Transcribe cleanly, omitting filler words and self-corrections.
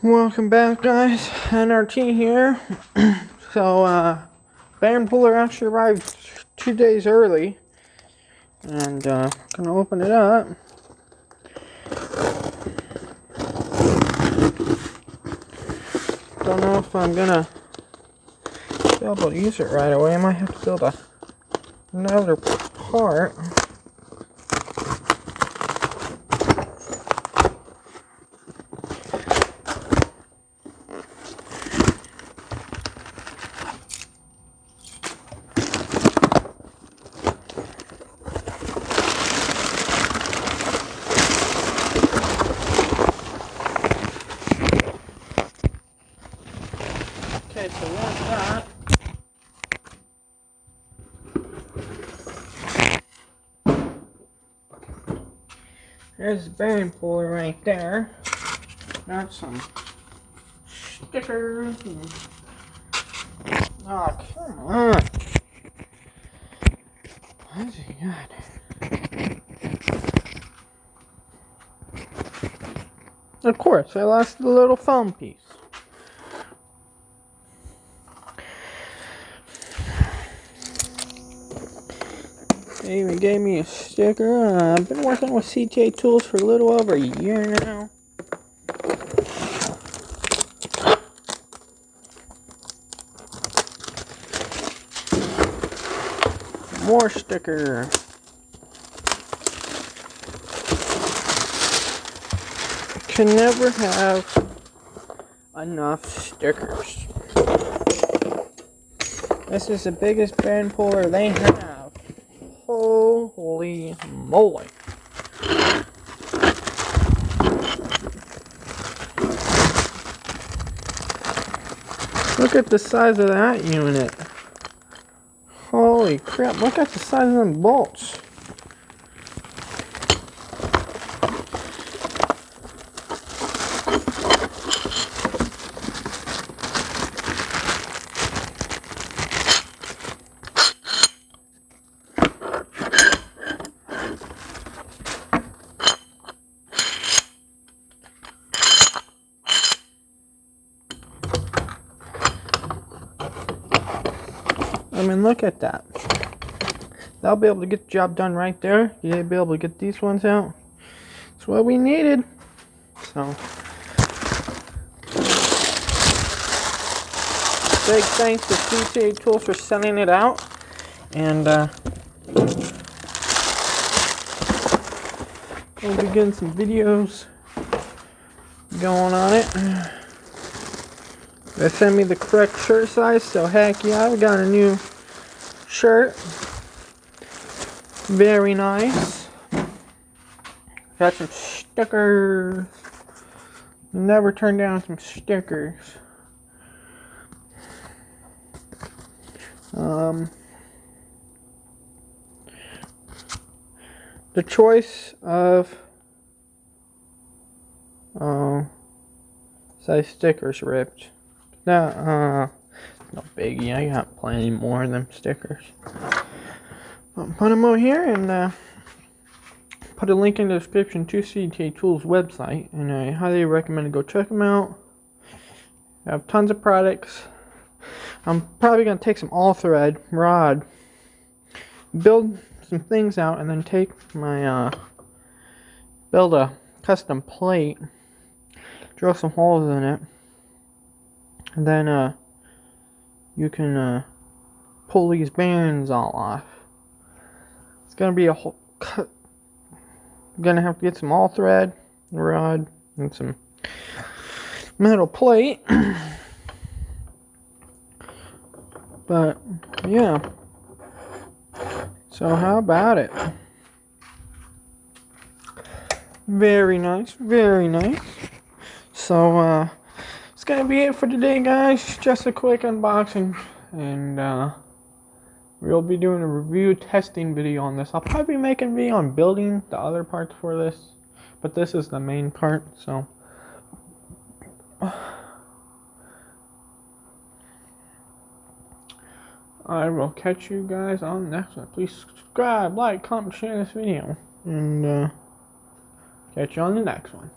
Welcome back, guys. N.R.T here. Band puller actually arrived 2 days early, and gonna open it up. Don't know if I'm gonna be able to use it right away. I might have to build another part. Okay, so there's that. There's the bearing puller right there. Got some stickers. Oh, come on. What's he got? Of course, I lost the little foam piece. They even gave me a sticker. I've been working with CTA tools for a little over a year now. More sticker. Can never have enough stickers. This is the biggest band puller they have. Holy moly. Look at the size of that unit. Holy crap, look at the size of them bolts. I mean, look at that. They'll be able to get the job done right there. You'll be able to get these ones out. That's what we needed. So, big thanks to CTA Tools for sending it out. And we'll be getting some videos going on it. They sent me the correct shirt size, so heck yeah, I got a new shirt. Very nice. Got some stickers. Never turn down some stickers. The choice of size stickers ripped. No biggie. I got plenty more of them stickers. I'll put them over here and put a link in the description to CTA Tools website, and I highly recommend to go check them out. I have tons of products. I'm probably going to take some all-thread rod, build some things out, and then take my build a custom plate, drill some holes in it, and then you can pull these bands all off. It's gonna be a whole cut. I'm gonna have to get some all thread rod and some metal plate. But yeah, so how about it? Very nice, very nice. So it's gonna be it for today, guys. Just a quick unboxing, and we'll be doing a review testing video on this. I'll probably be making a video on building the other parts for this, but this is the main part, so I will catch you guys on the next one. Please subscribe, like, comment, share this video, and catch you on the next one.